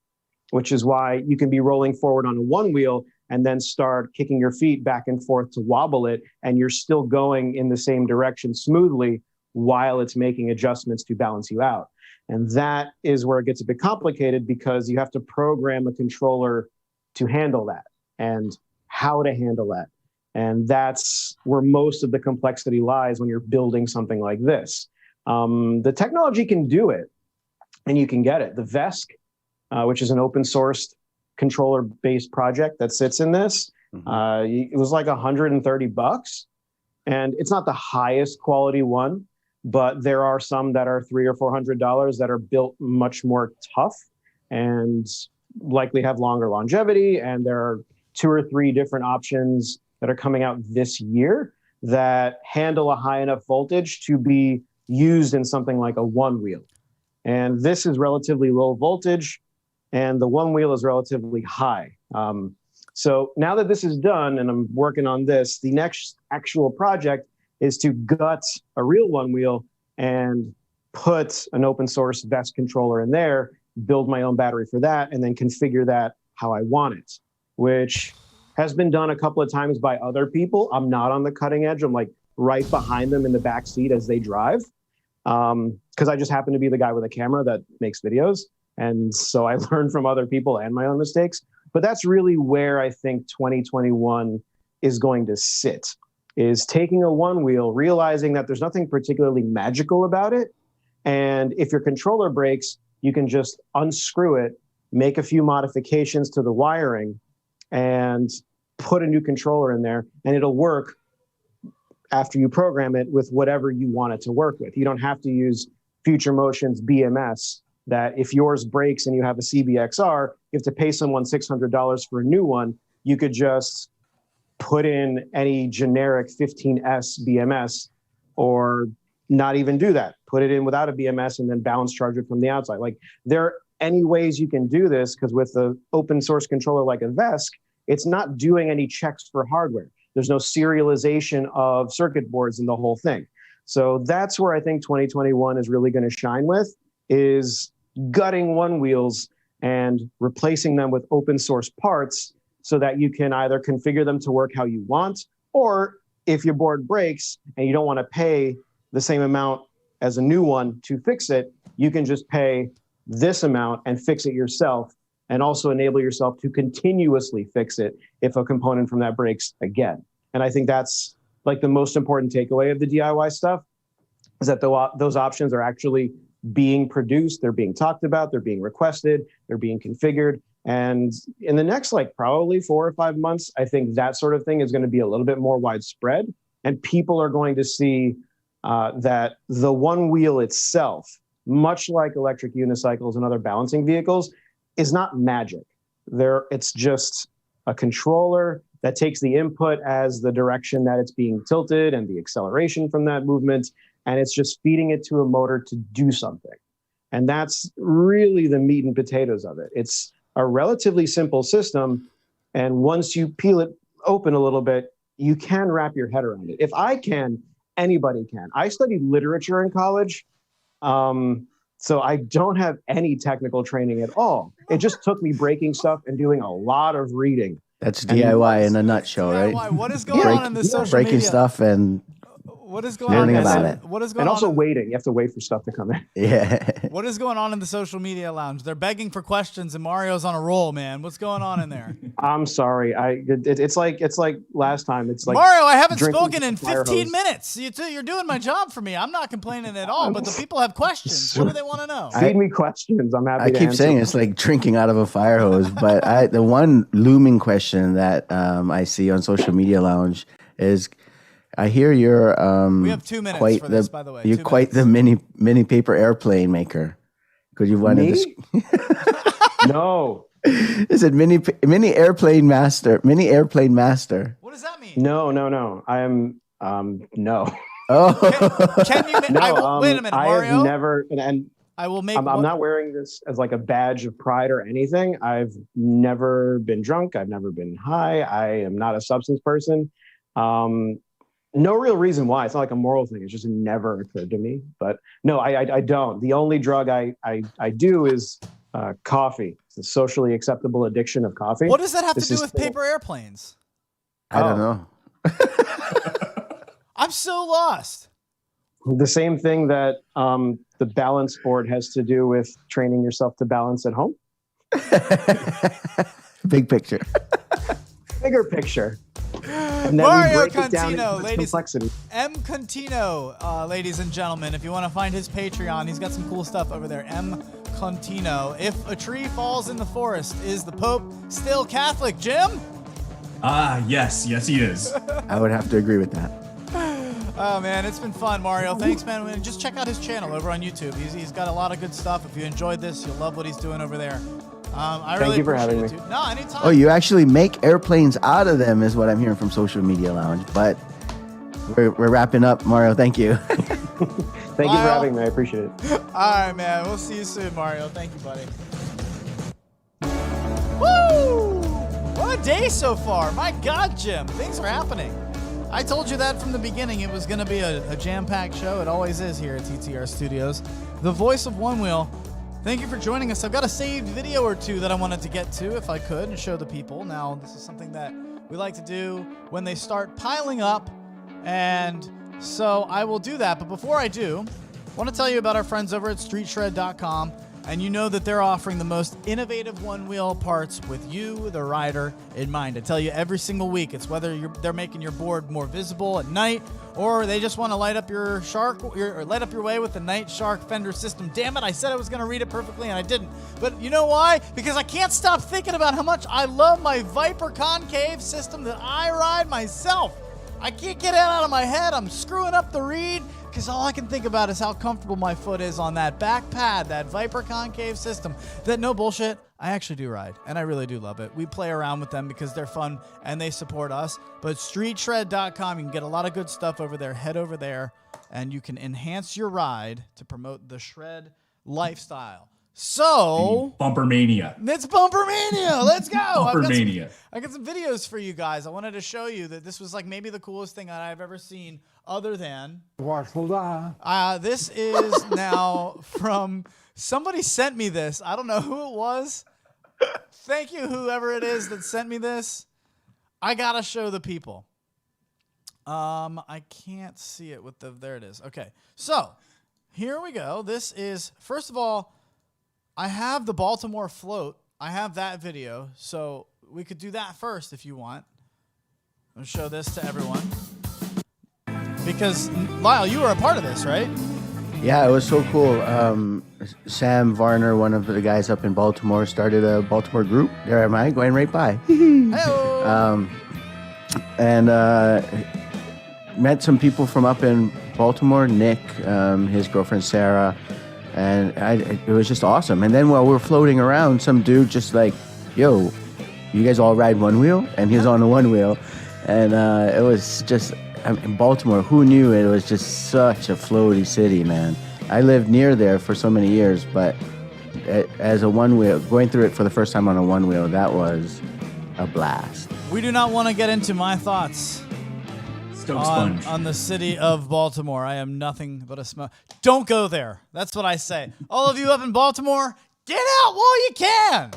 which is why you can be rolling forward on a Onewheel and then start kicking your feet back and forth to wobble it, and you're still going in the same direction smoothly while it's making adjustments to balance you out. And that is where it gets a bit complicated because you have to program a controller to handle that and how to handle that. And that's where most of the complexity lies when you're building something like this. The technology can do it, and you can get it. The VESC, which is an open source controller-based project that sits in this, it was like $130, and it's not the highest quality one, but there are some that are $300 or $400 that are built much more tough and likely have longer longevity. And there are 2 or 3 different options that are coming out this year that handle a high enough voltage to be used in something like a Onewheel. And this is relatively low voltage, and the Onewheel is relatively high. So now that this is done and I'm working on this, the next actual project is to gut a real Onewheel and put an open source VESC controller in there, build my own battery for that, and then configure that how I want it, which has been done a couple of times by other people. I'm not on the cutting edge. I'm like right behind them in the back seat as they drive, because I just happen to be the guy with a camera that makes videos. And so I learn from other people and my own mistakes. But that's really where I think 2021 is going to sit, is taking a Onewheel, realizing that there's nothing particularly magical about it. And if your controller breaks, you can just unscrew it, make a few modifications to the wiring, and put a new controller in there, and it'll work after you program it with whatever you want it to work with. You don't have to use Future Motion's BMS, that if yours breaks and you have a CBXR, you have to pay someone $600 for a new one. You could just put in any generic 15S BMS, or not even do that. Put it in without a BMS and then balance charge it from the outside. Like, there are any ways you can do this, because with the open source controller like a VESC, it's not doing any checks for hardware. There's no serialization of circuit boards in the whole thing. So that's where I think 2021 is really going to shine with, is gutting Onewheels and replacing them with open source parts so that you can either configure them to work how you want, or if your board breaks and you don't want to pay the same amount as a new one to fix it, you can just pay this amount and fix it yourself, and also enable yourself to continuously fix it if a component from that breaks again. And I think that's like the most important takeaway of the DIY stuff, is that those options are actually being produced, they're being talked about, they're being requested, they're being configured. And in the next, like probably 4 or 5 months, I think that sort of thing is going to be a little bit more widespread. And people are going to see that the Onewheel itself, much like electric unicycles and other balancing vehicles, is not magic. It's just a controller that takes the input as the direction that it's being tilted and the acceleration from that movement, and it's just feeding it to a motor to do something. And that's really the meat and potatoes of it. It's a relatively simple system, and once you peel it open a little bit, you can wrap your head around it. If I can, anybody can. I studied literature in college, so I don't have any technical training at all. It just took me breaking stuff and doing a lot of reading. That's DIY in a nutshell, DIY. right? What is going on in the social breaking media? stuff and What is going learning on? about it. What is going And also on? waiting. You have to wait for stuff to come in. Yeah. What is going on in the social media lounge? They're begging for questions, and Mario's on a roll, man. What's going on in there? I'm sorry. It's like last time. It's like Mario, I haven't drinking spoken in fire 15 hose. minutes. You're doing my job for me. I'm not complaining at all, but the people have questions. What do they want to know? Feed me questions. I'm happy I to keep answer saying them. it's like drinking out of a fire hose, but the one looming question that I see on social media lounge is, I hear you're We have 2 minutes for this, by the way. You're 2 quite minutes. the mini paper airplane maker. Could you want Me? to? No. Is it mini airplane master? Mini airplane master. What does that mean? No. I am no. Oh, Can you? No. Wait a minute, I Mario. have never, and I will make. I'm not wearing this as like a badge of pride or anything. I've never been drunk. I've never been high. I am not a substance person. No real reason why. It's not like a moral thing. It just never occurred to me. But no, I don't. The only drug I do is coffee. It's the socially acceptable addiction of coffee. What does that have This to do is with still- paper airplanes? I don't know. I'm so lost. The same thing that the balance board has to do with training yourself to balance at home. Big picture. Bigger picture. And then Mario we break it down Contino, into its ladies. complexity. M. Contino, ladies and gentlemen. If you want to find his Patreon, he's got some cool stuff over there. M. Contino. If a tree falls in the forest, is the Pope still Catholic, Jim? Yes, he is. I would have to agree with that. Oh, man, it's been fun, Mario. Thanks, man. Just check out his channel over on YouTube. He's got a lot of good stuff. If you enjoyed this, you'll love what he's doing over there. I really Thank you for appreciate having it, me. dude. No, anytime. Oh, you actually make airplanes out of them, is what I'm hearing from Social Media Lounge. But we're wrapping up, Mario. Thank you. Thank you for Lyle. having me. I appreciate it. All right, man. We'll see you soon, Mario. Thank you, buddy. Woo! What a day so far. My God, Jim. Things are happening. I told you that from the beginning. It was going to be a jam-packed show. It always is here at TTR Studios. The voice of Onewheel. Thank you for joining us. I've got a saved video or two that I wanted to get to, if I could, and show the people. Now, this is something that we like to do when they start piling up, and so I will do that. But before I do, I want to tell you about our friends over at StreetShred.com, and you know that they're offering the most innovative Onewheel parts with you, the rider, in mind. I tell you every single week, it's whether they're making your board more visible at night, or they just want to light up your light up your way with the Night Shark fender system. Damn it, I said I was going to read it perfectly and I didn't. But you know why? Because I can't stop thinking about how much I love my Viper concave system that I ride myself. I can't get it out of my head. I'm screwing up the reed because all I can think about is how comfortable my foot is on that back pad, that Viper concave system. That, no bullshit, I actually do ride, and I really do love it. We play around with them because they're fun and they support us. But StreetShred.com, you can get a lot of good stuff over there. Head over there, and you can enhance your ride to promote the shred lifestyle. So Bumper Mania. it's Bumper Mania. Let's go. Bumper Mania. I got some videos for you guys. I wanted to show you that this was like maybe the coolest thing that I've ever seen, other than this is now from somebody sent me this. I don't know who it was. Thank you, whoever it is that sent me this. I gotta show the people. I can't see it with the. There it is. Okay, so here we go. This is, first of all, I have the Baltimore float. I have that video, so we could do that first if you want. I'll show this to everyone. Because, Lyle, you were a part of this, right? Yeah, it was so cool. Sam Varner, one of the guys up in Baltimore, started a Baltimore group. There am I, going right by. And met some people from up in Baltimore, Nick, his girlfriend Sarah, and it was just awesome. And then while we were floating around, some dude just like, yo, you guys all ride one wheel? And he was on the one wheel. And it was just, in Baltimore, who knew it was just such a floaty city, man. I lived near there for so many years, but as a one wheel, going through it for the first time on a one wheel, that was a blast. We do not want to get into my thoughts on the city of Baltimore. I am nothing but a smoke. Don't go there. That's what I say. All of you up in Baltimore, get out while you can.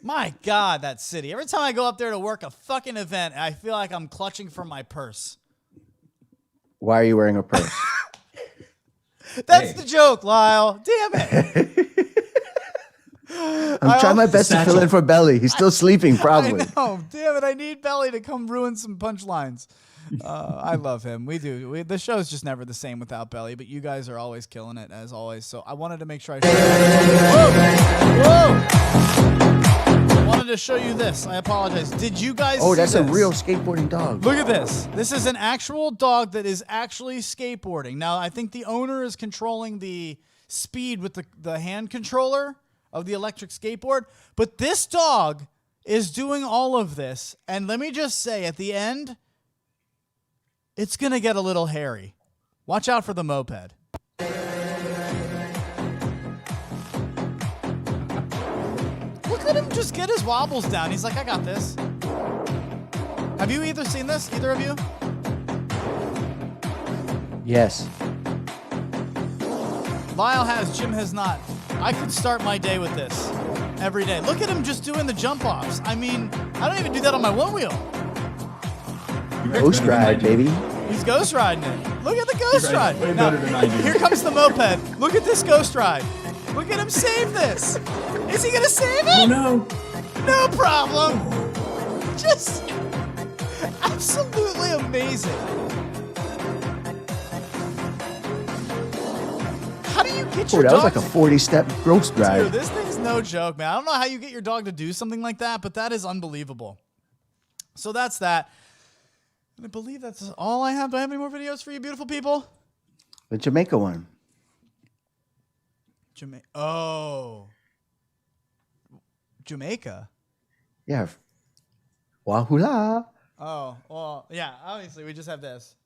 My God, that city. Every time I go up there to work a fucking event, I feel like I'm clutching for my purse. Why are you wearing a purse? That's the joke, Lyle. Damn it. I'm trying my best to fill in for Belly. He's still sleeping, probably. I know. Damn it. I need Belly to come ruin some punchlines. I love him. We do. The show's just never the same without Belly, but you guys are always killing it, as always. So I wanted to make sure I showed Whoa! I wanted to show you this. I apologize. Did you guys see that's this? a real skateboarding dog. Look at this. This is an actual dog that is actually skateboarding. Now, I think the owner is controlling the speed with the hand controller of the electric skateboard, but this dog is doing all of this. And let me just say, at the end, it's going to get a little hairy. Watch out for the moped. Look at him just get his wobbles down. He's like, I got this. Have you either seen this, either of you? Yes. Lyle has, Jim has not. I could start my day with this every day. Look at him just doing the jump offs. I mean, I don't even do that on my one wheel. Ghost ride, baby. He's ghost riding it. Look at the ghost ride. Way Now, better than I do. here comes the moped. Look at this ghost ride. Look at him save this. Is he going to save it? Oh, no. No problem. Just absolutely amazing. How do you get your That dog was like a 40-step ghost ride. Dude, this thing's no joke, man. I don't know how you get your dog to do something like that, but that is unbelievable. So that's that. And I believe that's all I have. Do I have any more videos for you beautiful people? The Jamaica one. Jamaica? Yeah. Wahula. Oh, well, yeah, obviously we just have this.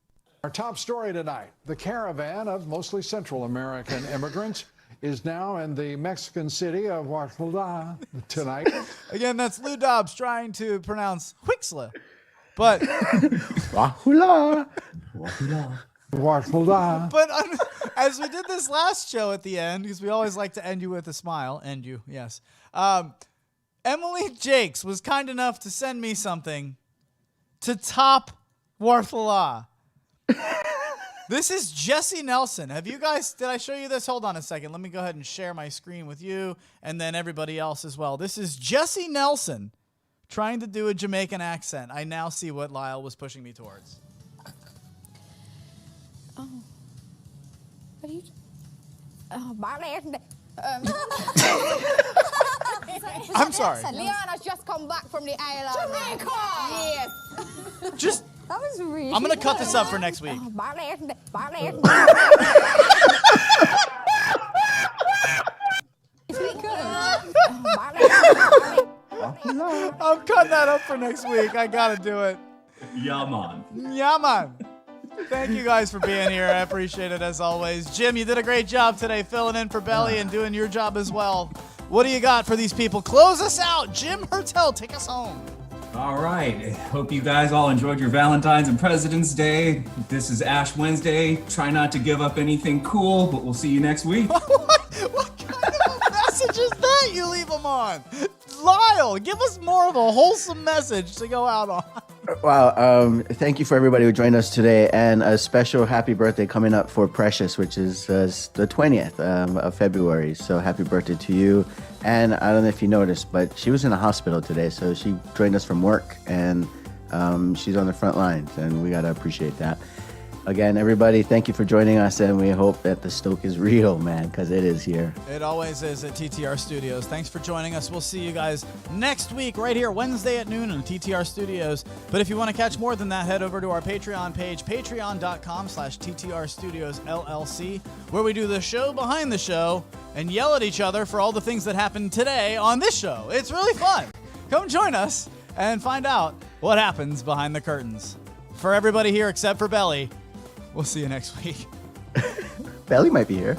Our top story tonight, the caravan of mostly Central American immigrants is now in the Mexican city of Oaxaca tonight. Again, that's Lou Dobbs trying to pronounce Huixla. But Wahula. Wahula. Wahula. But as we did this last show at the end, because we always like to end you with a smile, yes. Emily Jakes was kind enough to send me something to top Warthala. This is Jesse Nelson. Have you guys, did I show you this? Hold on a second. Let me go ahead and share my screen with you and then everybody else as well. This is Jesse Nelson trying to do a Jamaican accent. I now see what Lyle was pushing me towards. Oh. What are you... Oh, I'm sorry. Leanna's just come back from the island. Jamaica! Yes. Just... That was really I'm going to cut this up for next week. I'm cutting that up for next week. I got to do it. Yeah, man. Yeah, man. Thank you guys for being here. I appreciate it as always. Jim, you did a great job today filling in for Belly and doing your job as well. What do you got for these people? Close us out. Jim Hertel, take us home. All right. Hope you guys all enjoyed your Valentine's and President's Day. This is Ash Wednesday. Try not to give up anything cool, but we'll see you next week. What kind of a message is that you leave them on? Lyle, give us more of a wholesome message to go out on. Wow. Thank you for everybody who joined us today. And a special happy birthday coming up for Precious, which is the 20th of February. So happy birthday to you. And I don't know if you noticed, but she was in a hospital today. So she joined us from work, and she's on the front lines, and we got to appreciate that. Again, everybody, thank you for joining us, and we hope that the Stoke is real, man, because it is here. It always is at TTR Studios. Thanks for joining us. We'll see you guys next week right here, Wednesday at noon in TTR Studios. But if you want to catch more than that, head over to our Patreon page, patreon.com/TTR Studios LLC, where we do the show behind the show and yell at each other for all the things that happened today on this show. It's really fun. Come join us and find out what happens behind the curtains. For everybody here except for Belly, we'll see you next week. Belly might be here.